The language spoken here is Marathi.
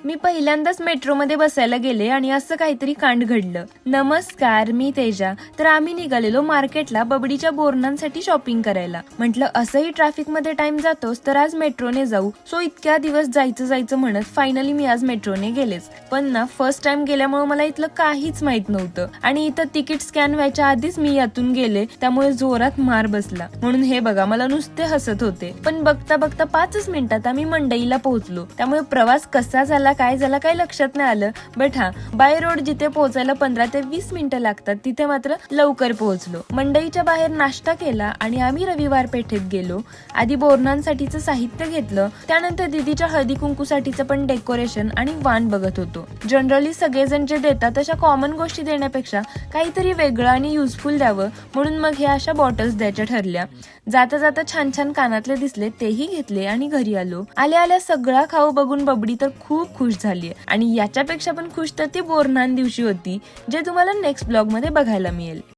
मी पहिल्यांदाच मेट्रोमध्ये बसायला गेले आणि असं काहीतरी कांड घडलं. नमस्कार, मी तेजा. तर आम्ही निघालेलो मार्केटला बबडीच्या बोरणांसाठी शॉपिंग करायला. म्हटलं असंही ट्रॅफिक मध्ये टाइम जातोच तर आज मेट्रोने जाऊ. सो इतक्या दिवस जायचं म्हणत फायनली मी आज मेट्रोने गेलेच. पण ना फर्स्ट टाइम गेल्यामुळे मला इथलं काहीच माहित नव्हतं आणि इथं तिकीट स्कॅन व्हायच्या आधीच मी यातून गेले, त्यामुळे जोरात मार बसला. म्हणून हे बघा मला नुसते हसत होते. पण बघता बघता 5 मिनिटात आम्ही मंडईला पोहोचलो. त्यामुळे प्रवास कसा झाला काय लक्षात नाही आलं. बट हा, बाय रोड जिथे पोहोचायला 15 ते 20 मिनिटं लागतात तिथे मात्र लवकर पोहोचलो. मंडईच्या बाहेर नाश्ता केला आणि आम्ही रविवार पेठेत गेलो. आधी बोरणांसाठीचं साहित्य घेतलं, त्यानंतर दीदीच्या हळदी कुंकूसाठीचं पण डेकोरेशन आणि वाण बघत होतो. जनरली सगळेजण जे देतात अशा कॉमन गोष्टी देण्यापेक्षा काहीतरी वेगळं आणि युजफुल द्यावं, म्हणून मग ह्या अशा बॉटल्स द्यायच्या ठरल्या. जाता जाता छान छान कानातले दिसले, तेही घेतले आणि घरी आलो. आल्या सगळा खाऊ बघून बबडी तर खूप खुश झाली आणि याच्यापेक्षा पण खुश तर ती बोरन्हान दिवशी होती, जे तुम्हाला नेक्स्ट ब्लॉग मध्ये बघायला मिळेल.